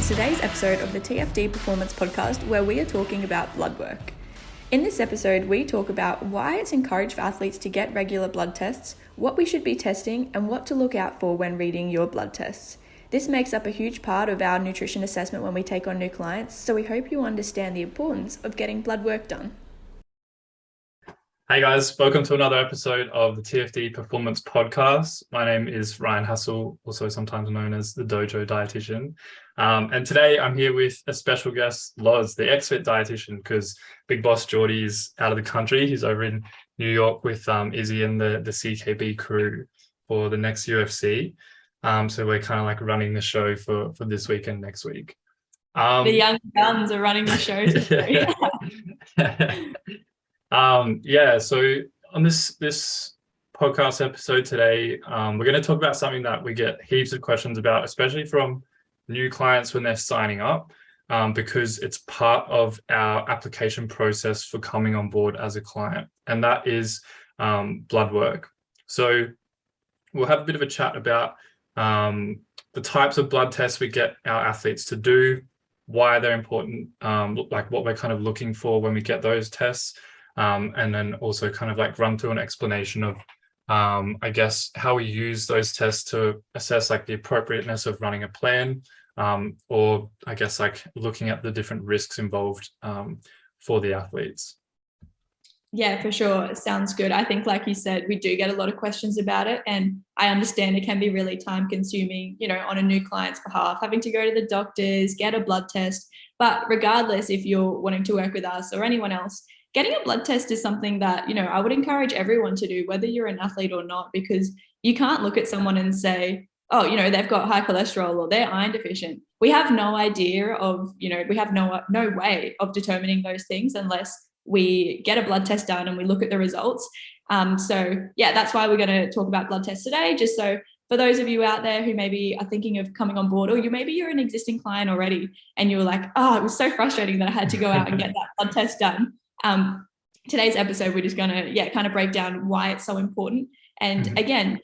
today's episode of the TFD Performance Podcast, where we are talking about blood work. In this episode, we talk about why it's encouraged for athletes to get regular blood tests, what we should be testing, and what to look out for when reading your blood tests. This makes up a huge part of our nutrition assessment when we take on new clients, so we hope you understand the importance of getting blood work done. Hey guys, welcome to another episode of the TFD Performance Podcast. My name is Ryan Hassel, also sometimes known as the Dojo Dietitian. And today I'm here with a special guest, Loz, the XFit dietitian, because Big Boss Geordie's out of the country. He's over in New York with Izzy and the CKB crew for the next UFC. So we're kind of like running the show for this week and next week. The young guns are running the show today. So on this podcast episode today, we're going to talk about something that we get heaps of questions about, especially from new clients when they're signing up, because it's part of our application process for coming on board as a client, and that is blood work. So we'll have a bit of a chat about the types of blood tests we get our athletes to do, why they're important, like what we're kind of looking for when we get those tests. And then also kind of like run through an explanation of, I guess, how we use those tests to assess like the appropriateness of running a plan, or I guess like looking at the different risks involved for the athletes. Yeah, for sure. It sounds good. I think, like you said, we do get a lot of questions about it, and I understand it can be really time consuming, on a new client's behalf, having to go to the doctors, get a blood test. But regardless, if you're wanting to work with us or anyone else, getting a blood test is something that, I would encourage everyone to do, whether you're an athlete or not, because you can't look at someone and say, oh, they've got high cholesterol or they're iron deficient. We have no idea of, we have no way of determining those things unless we get a blood test done and we look at the results. That's why we're going to talk about blood tests today, just so for those of you out there who maybe are thinking of coming on board, or maybe you're an existing client already and you were like, oh, it was so frustrating that I had to go out and get that blood test done. Today's episode, we're just going to, kind of break down why it's so important. And again,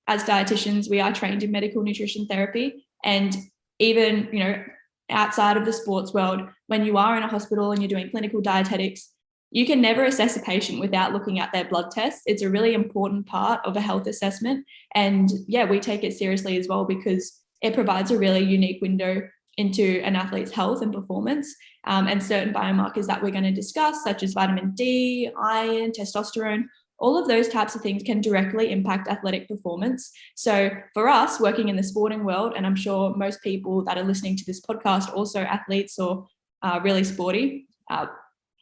as dietitians, we are trained in medical nutrition therapy. And even, outside of the sports world, when you are in a hospital and you're doing clinical dietetics, you can never assess a patient without looking at their blood tests. It's a really important part of a health assessment. And we take it seriously as well, because it provides a really unique window into an athlete's health and performance, and certain biomarkers that we're going to discuss, such as vitamin D, iron, testosterone. All of those types of things can directly impact athletic performance. So for us working in the sporting world, and I'm sure most people that are listening to this podcast, also athletes or really sporty,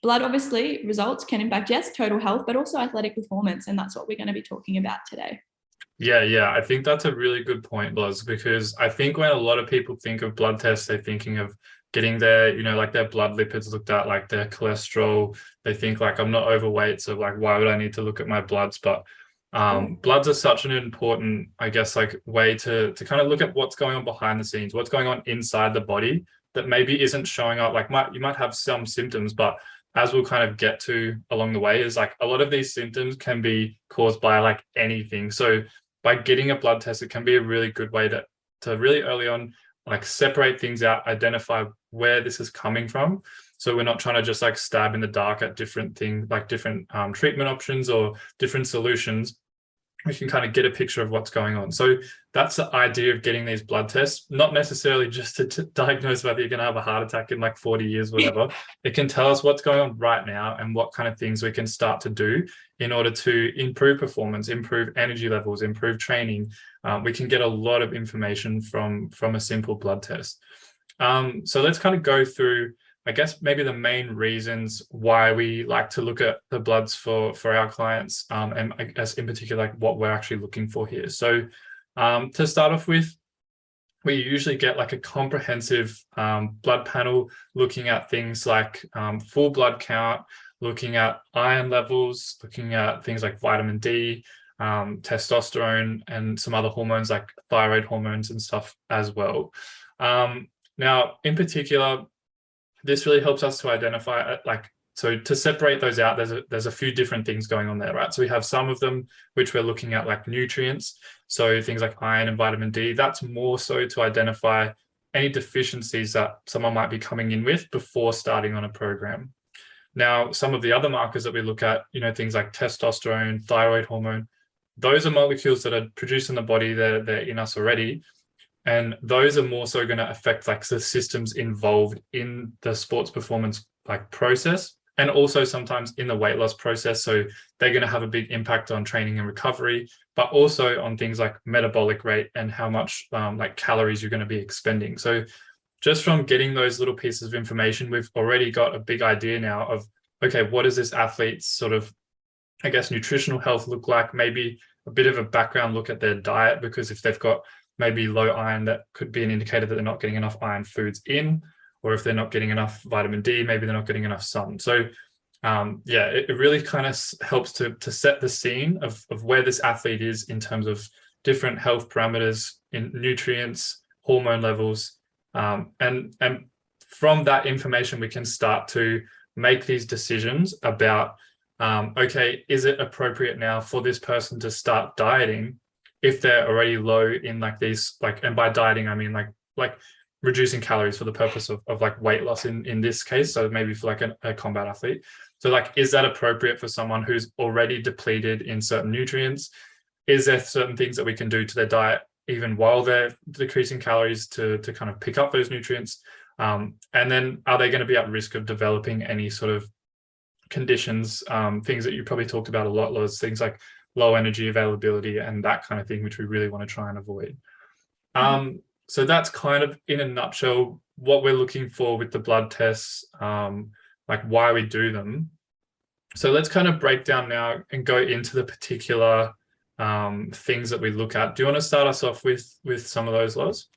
blood obviously results can impact, yes, total health, but also athletic performance. And that's what we're going to be talking about today. Yeah. I think that's a really good point, Loz, because I think when a lot of people think of blood tests, they're thinking of getting their, like their blood lipids looked at, like their cholesterol. They think like, I'm not overweight, so like, why would I need to look at my bloods? But bloods are such an important, I guess, like way to kind of look at what's going on behind the scenes, what's going on inside the body that maybe isn't showing up. Like you might have some symptoms, but as we'll kind of get to along the way, is like a lot of these symptoms can be caused by like anything. So by getting a blood test, it can be a really good way to really early on, like separate things out, identify where this is coming from. So we're not trying to just like stab in the dark at different things, like different treatment options or different solutions. We can kind of get a picture of what's going on. So that's the idea of getting these blood tests, not necessarily just to diagnose whether you're going to have a heart attack in like 40 years, whatever. It can tell us what's going on right now and what kind of things we can start to do in order to improve performance, improve energy levels, improve training. We can get a lot of information from a simple blood test. So let's kind of go through, I guess, maybe the main reasons why we like to look at the bloods for our clients, and I guess in particular, like what we're actually looking for here. So to start off with, we usually get like a comprehensive blood panel looking at things like full blood count, looking at iron levels, looking at things like vitamin D, testosterone, and some other hormones like thyroid hormones and stuff as well. Now, in particular, this really helps us to identify, so to separate those out, there's a few different things going on there, right? So we have some of them which we're looking at like nutrients. So things like iron and vitamin D, that's more so to identify any deficiencies that someone might be coming in with before starting on a program. Now, some of the other markers that we look at, things like testosterone, thyroid hormone, those are molecules that are produced in the body, they're in us already. And those are more so going to affect like the systems involved in the sports performance like process, and also sometimes in the weight loss process. So they're going to have a big impact on training and recovery, but also on things like metabolic rate and how much like calories you're going to be expending. So just from getting those little pieces of information, we've already got a big idea now of, okay, what does this athlete's sort of, I guess, nutritional health look like? Maybe a bit of a background look at their diet, because if they've got maybe low iron, that could be an indicator that they're not getting enough iron foods in, or if they're not getting enough vitamin D, maybe they're not getting enough sun. So it really kind of helps to set the scene of where this athlete is in terms of different health parameters, in nutrients, hormone levels. And from that information, we can start to make these decisions about, okay, is it appropriate now for this person to start dieting if they're already low in like these, like, and by dieting, I mean like reducing calories for the purpose of like weight loss in this case. So maybe for like a combat athlete. So like, is that appropriate for someone who's already depleted in certain nutrients? Is there certain things that we can do to their diet even while they're decreasing calories to kind of pick up those nutrients? And then are they going to be at risk of developing any sort of conditions, things that you probably talked about a lot, Loz, things like low energy availability and that kind of thing, which we really want to try and avoid. So that's kind of in a nutshell what we're looking for with the blood tests, like why we do them. So let's kind of break down now and go into the particular things that we look at. Do you want to start us off with some of those, Loz?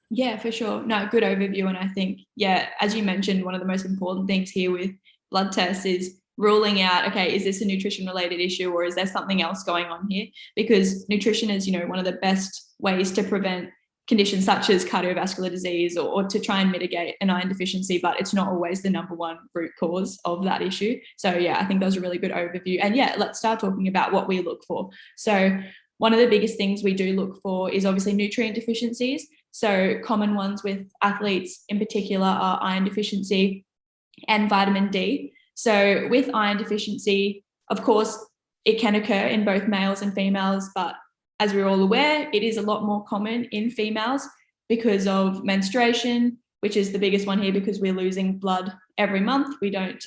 Yeah, for sure. No, good overview. And I think, yeah, as you mentioned, one of the most important things here with blood tests is ruling out, okay, is this a nutrition related issue or is there something else going on here? Because nutrition is, one of the best ways to prevent conditions such as cardiovascular disease or to try and mitigate an iron deficiency, but it's not always the number one root cause of that issue. So yeah, I think that was a really good overview. And yeah, let's start talking about what we look for. So one of the biggest things we do look for is obviously nutrient deficiencies. So common ones with athletes in particular are iron deficiency and vitamin D. So with iron deficiency, of course, it can occur in both males and females, but as we're all aware, it is a lot more common in females because of menstruation, which is the biggest one here because we're losing blood every month. We don't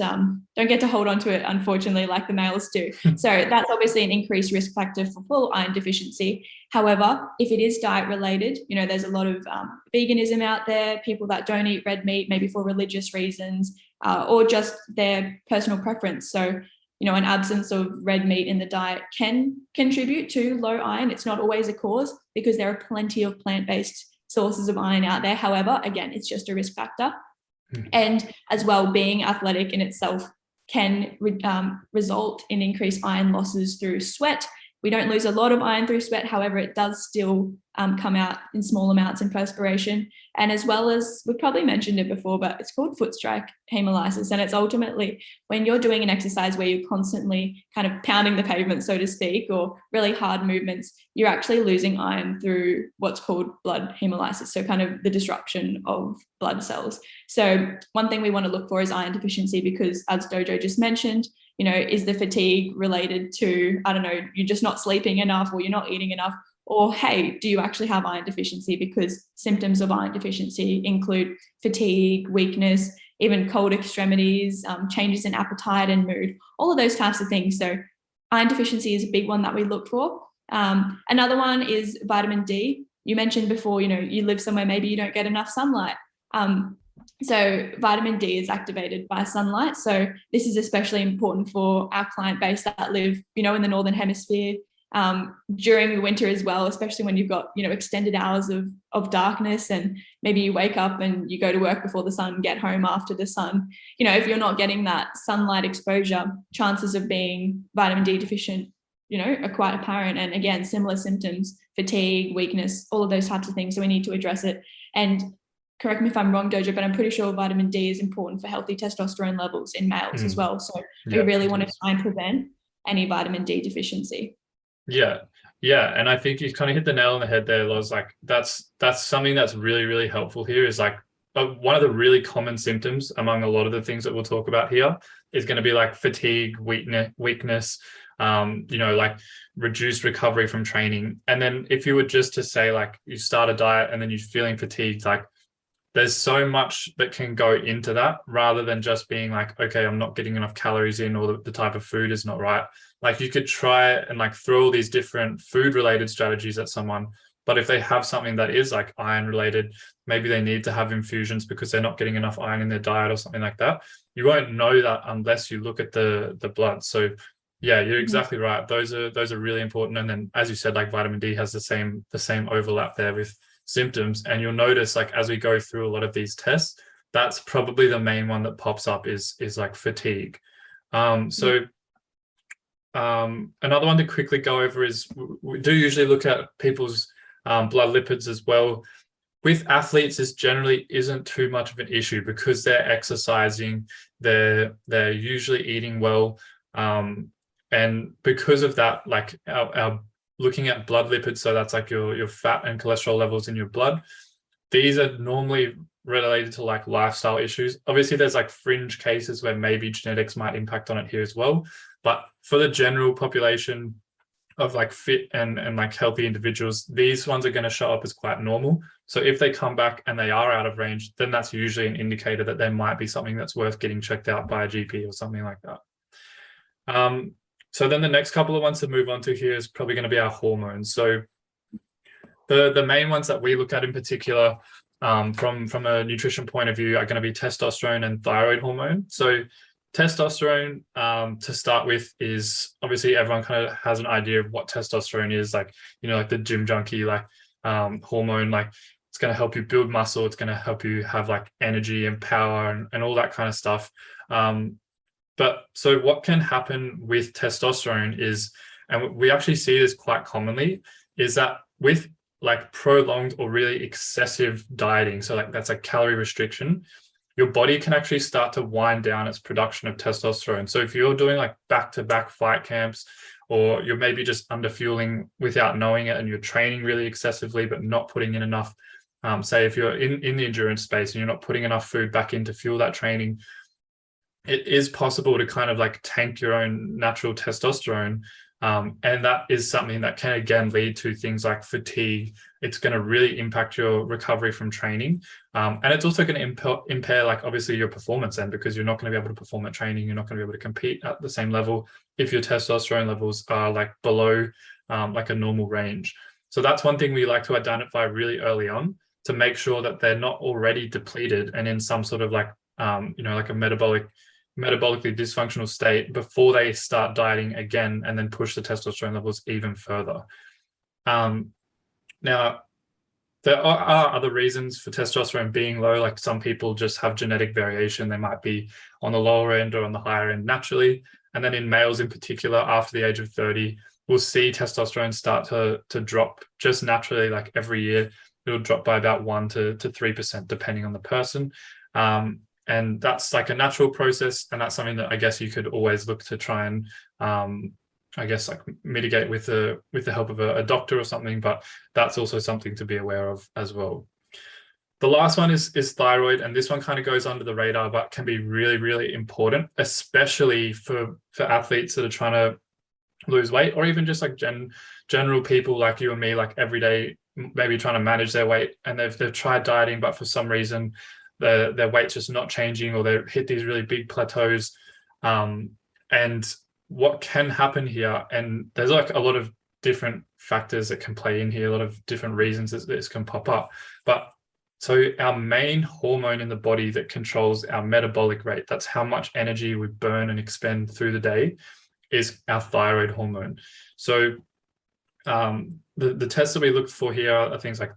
get to hold on to it, unfortunately, like the males do. So that's obviously an increased risk factor for full iron deficiency. However, if it is diet related, there's a lot of veganism out there, people that don't eat red meat, maybe for religious reasons, or just their personal preference. So an absence of red meat in the diet can contribute to low iron. It's not always a cause because there are plenty of plant-based sources of iron out there. However, again, it's just a risk factor. And as well, being athletic in itself can result in increased iron losses through sweat. We don't lose a lot of iron through sweat. However, it does still come out in small amounts in perspiration. And as well as, we've probably mentioned it before, but it's called foot strike hemolysis. And it's ultimately when you're doing an exercise where you're constantly kind of pounding the pavement, so to speak, or really hard movements, you're actually losing iron through what's called blood hemolysis. So kind of the disruption of blood cells. So one thing we want to look for is iron deficiency because, as Dojo just mentioned, is the fatigue related to, I don't know, you're just not sleeping enough or you're not eating enough? Or, hey, do you actually have iron deficiency? Because symptoms of iron deficiency include fatigue, weakness, even cold extremities, changes in appetite and mood, all of those types of things. So iron deficiency is a big one that we look for. Another one is vitamin D. You mentioned before, you live somewhere, maybe you don't get enough sunlight. So vitamin D is activated by sunlight. So this is especially important for our client base that live, in the Northern Hemisphere during the winter as well, especially when you've got, extended hours of darkness and maybe you wake up and you go to work before the sun, get home after the sun. If you're not getting that sunlight exposure, chances of being vitamin D deficient, are quite apparent. And again, similar symptoms, fatigue, weakness, all of those types of things. So we need to address it. And correct me if I'm wrong, Dojo, but I'm pretty sure vitamin D is important for healthy testosterone levels in males as well. So we really want to try and prevent any vitamin D deficiency. Yeah, Yeah, and I think you kind of hit the nail on the head there, Loz. Like that's something that's really, really helpful here is like one of the really common symptoms among a lot of the things that we'll talk about here is going to be like fatigue, weakness, like reduced recovery from training. And then if you were just to say like you start a diet and then you're feeling fatigued, like there's so much that can go into that rather than just being like, okay, I'm not getting enough calories in or the type of food is not right. Like you could try and like throw all these different food related strategies at someone. But if they have something that is like iron related, maybe they need to have infusions because they're not getting enough iron in their diet or something like that. You won't know that unless you look at the blood. So yeah, you're exactly right. Those are really important. And then as you said, like vitamin D has the same overlap there with symptoms. And you'll notice like as we go through a lot of these tests, that's probably the main one that pops up is like fatigue. Another one to quickly go over is we do usually look at people's blood lipids as well. With athletes, this generally isn't too much of an issue because they're exercising, they're usually eating well, and because of that, like our looking at blood lipids, so that's like your fat and cholesterol levels in your blood. These are normally related to like lifestyle issues. Obviously, there's like fringe cases where maybe genetics might impact on it here as well. But for the general population of like fit and like healthy individuals, these ones are going to show up as quite normal. So if they come back and they are out of range, then that's usually an indicator that there might be something that's worth getting checked out by a GP or something like that. So then the next couple of ones to move on to here is probably going to be our hormones. So the main ones that we look at in particular from a nutrition point of view are going to be testosterone and thyroid hormone. So testosterone to start with is obviously everyone kind of has an idea of what testosterone is, like, like the gym junkie, like hormone, like it's going to help you build muscle. It's going to help you have like energy and power and all that kind of stuff. But so what can happen with testosterone is, and we actually see this quite commonly, is that with like prolonged or really excessive dieting, so like that's a calorie restriction, your body can actually start to wind down its production of testosterone. So if you're doing like back-to-back fight camps, or you're maybe just under fueling without knowing it and you're training really excessively but not putting in enough, say if you're in the endurance space and you're not putting enough food back in to fuel that training, it is possible to kind of like tank your own natural testosterone. And that is something that can, again, lead to things like fatigue. It's going to really impact your recovery from training. And it's also going to impair, like, obviously your performance then, because you're not going to be able to perform at training. You're not going to be able to compete at the same level if your testosterone levels are like below like a normal range. So that's one thing we like to identify really early on to make sure that they're not already depleted and in some sort of like, like a metabolically dysfunctional state before they start dieting again and then push the testosterone levels even further. Now, there are other reasons for testosterone being low, like some people just have genetic variation. They might be on the lower end or on the higher end naturally. And then in males in particular, after the age of 30, we'll see testosterone start to drop just naturally, like every year. It'll drop by about 1 to 3%, depending on the person. And that's like a natural process. And that's something that I guess you could always look to try and, I guess, like mitigate with the help of a doctor or something. But that's also something to be aware of as well. The last one is thyroid. And this one kind of goes under the radar, but can be really, really important, especially for athletes that are trying to lose weight, or even just like general people like you and me, like every day, maybe trying to manage their weight. And they've tried dieting, but for some reason, their weight's just not changing, or they hit these really big plateaus. And what can happen here, and there's like a lot of different factors that can play in here, a lot of different reasons that this can pop up. But so our main hormone in the body that controls our metabolic rate, that's how much energy we burn and expend through the day, is our thyroid hormone. So the tests that we look for here are things like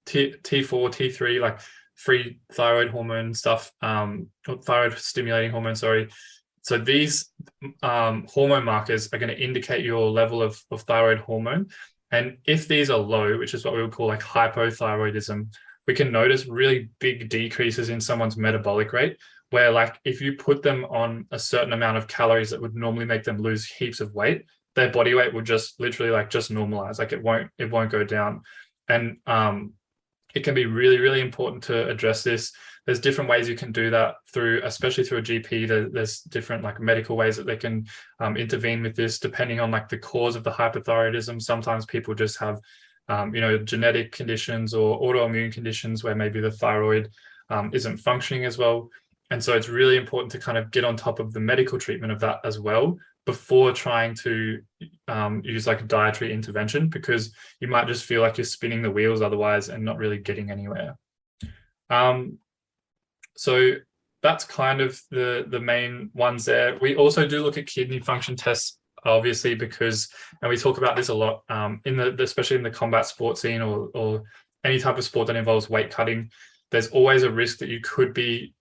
T4, T3, like free thyroid hormone stuff, thyroid stimulating hormone, sorry. So these hormone markers are going to indicate your level of thyroid hormone. And if these are low, which is what we would call like hypothyroidism, we can notice really big decreases in someone's metabolic rate, where like if you put them on a certain amount of calories that would normally make them lose heaps of weight, their body weight will just literally like just normalize, like it won't go down. And it can be really, really important to address this. There's different ways you can do that through, especially through a GP. There's different like medical ways that they can intervene with this, depending on like the cause of the hypothyroidism. Sometimes people just have, genetic conditions or autoimmune conditions where maybe the thyroid isn't functioning as well. And so it's really important to kind of get on top of the medical treatment of that as well before trying to use like a dietary intervention, because you might just feel like you're spinning the wheels otherwise and not really getting anywhere. So that's kind of the main ones there. We also do look at kidney function tests, obviously, and we talk about this a lot especially in the combat sport scene or any type of sport that involves weight cutting. There's always a risk that you could be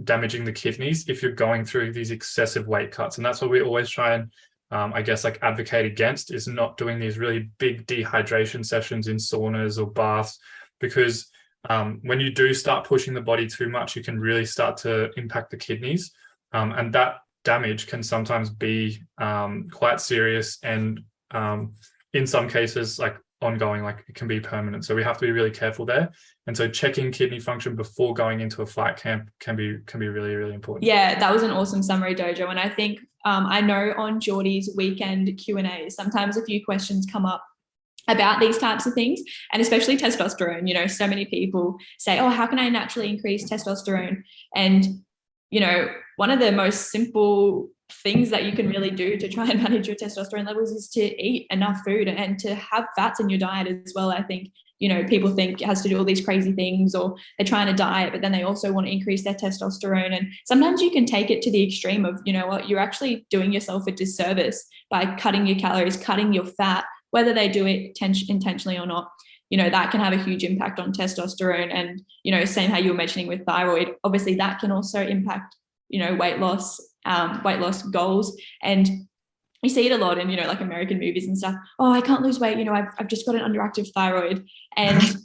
damaging the kidneys if you're going through these excessive weight cuts. And that's what we always try and, advocate against, is not doing these really big dehydration sessions in saunas or baths, because when you do start pushing the body too much, you can really start to impact the kidneys. And that damage can sometimes be quite serious, and in some cases, like ongoing, like it can be permanent. So we have to be really careful there. And so checking kidney function before going into a flight camp can be really, really important. Yeah, that was an awesome summary, Dojo. And I think I know on Geordie's weekend Q&A, sometimes a few questions come up about these types of things, and especially testosterone. So many people say, oh, how can I naturally increase testosterone? And one of the most simple things that you can really do to try and manage your testosterone levels is to eat enough food and to have fats in your diet as well. I think people think it has to do all these crazy things, or they're trying to diet, but then they also want to increase their testosterone. And sometimes you can take it to the extreme of, you're actually doing yourself a disservice by cutting your calories, cutting your fat, whether they do it intentionally or not. That can have a huge impact on testosterone. And, same how you were mentioning with thyroid, obviously that can also impact, weight loss goals. And you see it a lot in, like American movies and stuff. Oh, I can't lose weight. I've just got an underactive thyroid. And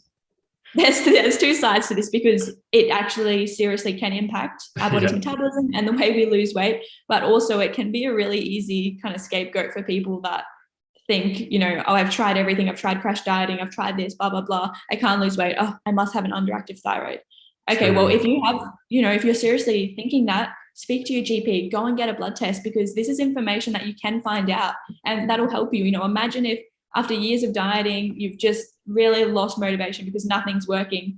there's two sides to this, because it actually seriously can impact our body's metabolism and the way we lose weight. But also it can be a really easy kind of scapegoat for people that think, oh, I've tried everything. I've tried crash dieting. I've tried this, blah, blah, blah. I can't lose weight. Oh, I must have an underactive thyroid. Okay, well, if you have, if you're seriously thinking that, speak to your GP, go and get a blood test, because this is information that you can find out and that'll help you. Imagine if after years of dieting, you've just really lost motivation because nothing's working.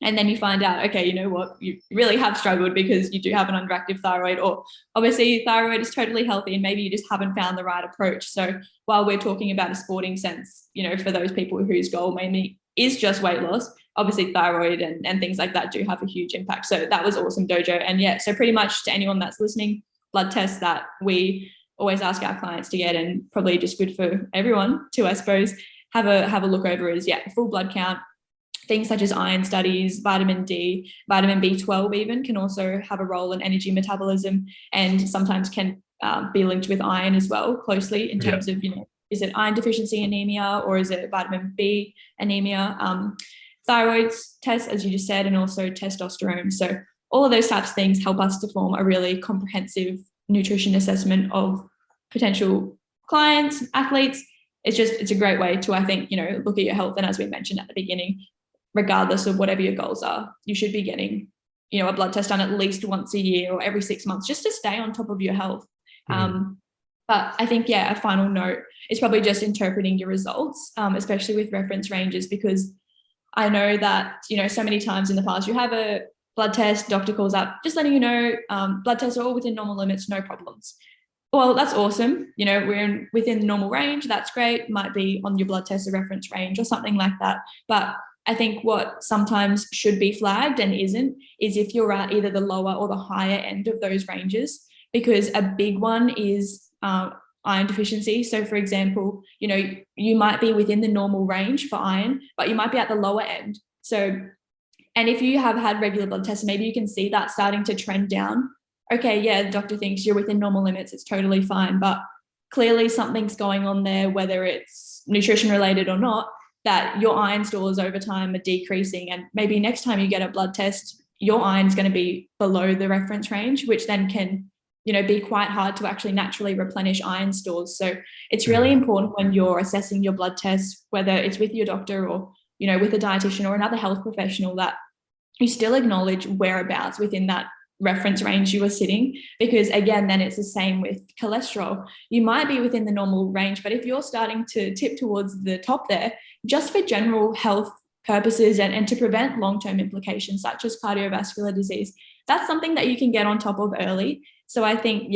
And then you find out, okay, you know what, you really have struggled because you do have an underactive thyroid, or obviously thyroid is totally healthy and maybe you just haven't found the right approach. So while we're talking about a sporting sense, for those people whose goal mainly is just weight loss, obviously thyroid and things like that do have a huge impact. So that was awesome, Dojo. And yeah, so pretty much to anyone that's listening, blood tests that we always ask our clients to get, and probably just good for everyone to, I suppose, have a look over, is full blood count. Things such as iron studies, vitamin D, vitamin B12 even can also have a role in energy metabolism, and sometimes can be linked with iron as well closely in terms of, is it iron deficiency anemia or is it vitamin B anemia? Thyroid tests, as you just said, and also testosterone. So all of those types of things help us to form a really comprehensive nutrition assessment of potential clients, athletes. It's a great way to, I think, look at your health. And as we mentioned at the beginning, regardless of whatever your goals are, you should be getting, a blood test done at least once a year or every 6 months, just to stay on top of your health. But I think, a final note is probably just interpreting your results, especially with reference ranges, because I know that, so many times in the past you have a blood test, doctor calls up, just letting you know, blood tests are all within normal limits, no problems. Well, that's awesome. We're within the normal range. That's great. Might be on your blood test, a reference range or something like that. But I think what sometimes should be flagged and isn't is if you're at either the lower or the higher end of those ranges, because a big one is iron deficiency. So for example, you might be within the normal range for iron, but you might be at the lower end. So, and if you have had regular blood tests, maybe you can see that starting to trend down. Okay, yeah, the doctor thinks you're within normal limits, it's totally fine, but clearly something's going on there, whether it's nutrition related or not, that your iron stores over time are decreasing. And maybe next time you get a blood test, your iron's going to be below the reference range, which then can be quite hard to actually naturally replenish iron stores. So it's really important when you're assessing your blood tests, whether it's with your doctor or, with a dietitian or another health professional, that you still acknowledge whereabouts within that reference range you are sitting, because again, then it's the same with cholesterol. You might be within the normal range, but if you're starting to tip towards the top there, just for general health purposes and to prevent long-term implications such as cardiovascular disease, that's something that you can get on top of early. So I think,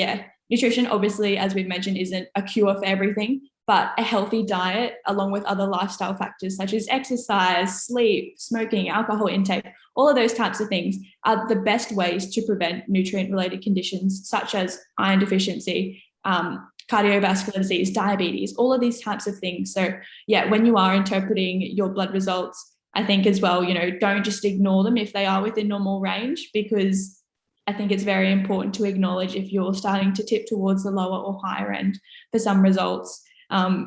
nutrition, obviously, as we've mentioned, isn't a cure for everything, but a healthy diet, along with other lifestyle factors such as exercise, sleep, smoking, alcohol intake, all of those types of things are the best ways to prevent nutrient-related conditions such as iron deficiency, cardiovascular disease, diabetes, all of these types of things. So when you are interpreting your blood results, I think as well, don't just ignore them if they are within normal range, because I think it's very important to acknowledge if you're starting to tip towards the lower or higher end for some results,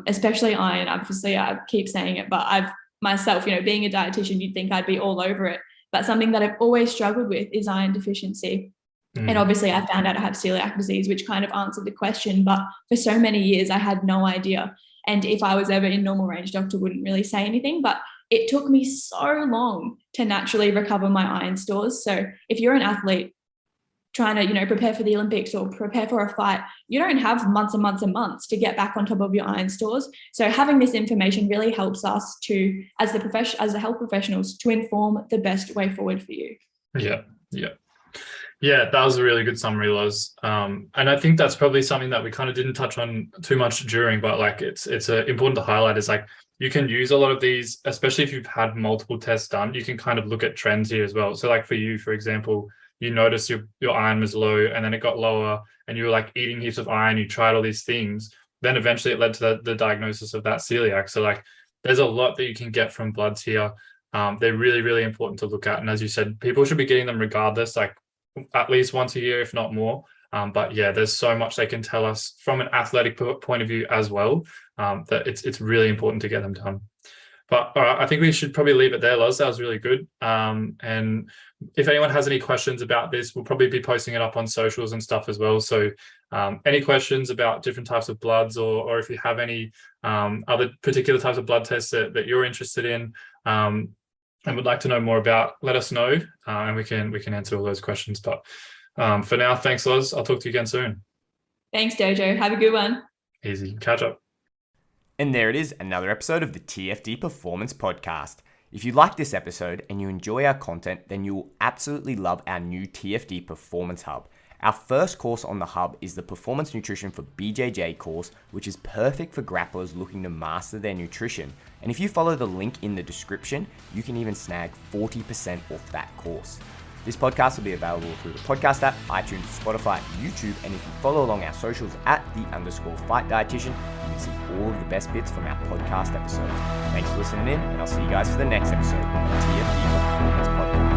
especially iron. Obviously, I keep saying it, but I've myself, being a dietitian, you'd think I'd be all over it. But something that I've always struggled with is iron deficiency. And obviously I found out I have celiac disease, which kind of answered the question. But for so many years, I had no idea. And if I was ever in normal range, doctor wouldn't really say anything. But it took me so long to naturally recover my iron stores. So if you're an athlete trying to, prepare for the Olympics or prepare for a fight, you don't have months and months and months to get back on top of your iron stores. So having this information really helps us to, as the health professionals, to inform the best way forward for you. Yeah, that was a really good summary, Loz. And I think that's probably something that we kind of didn't touch on too much during, but like it's important to highlight is like you can use a lot of these, especially if you've had multiple tests done, you can kind of look at trends here as well. So like for you, for example, you noticed your iron was low and then it got lower and you were like eating heaps of iron, you tried all these things. Then eventually it led to the diagnosis of that celiac. So like there's a lot that you can get from bloods here. They're really, really important to look at. And as you said, people should be getting them regardless, like at least once a year, if not more. But there's so much they can tell us from an athletic point of view as well, that it's really important to get them done. But I think we should probably leave it there, Loz. That was really good. And if anyone has any questions about this, we'll probably be posting it up on socials and stuff as well. So any questions about different types of bloods, or if you have any other particular types of blood tests that you're interested in and would like to know more about, let us know and we can answer all those questions. But for now, thanks, Loz. I'll talk to you again soon. Thanks, Dojo. Have a good one. Easy. Catch up. And there it is, another episode of the TFD Performance Podcast. If you like this episode and you enjoy our content, then you will absolutely love our new TFD Performance Hub. Our first course on the hub is the Performance Nutrition for BJJ course, which is perfect for grapplers looking to master their nutrition. And if you follow the link in the description, you can even snag 40% off that course. This podcast will be available through the podcast app, iTunes, Spotify, YouTube, and if you follow along our socials at @the_fight dietitian, you can see all of the best bits from our podcast episodes. Thanks for listening in, and I'll see you guys for the next episode of the TFD Performance Podcast.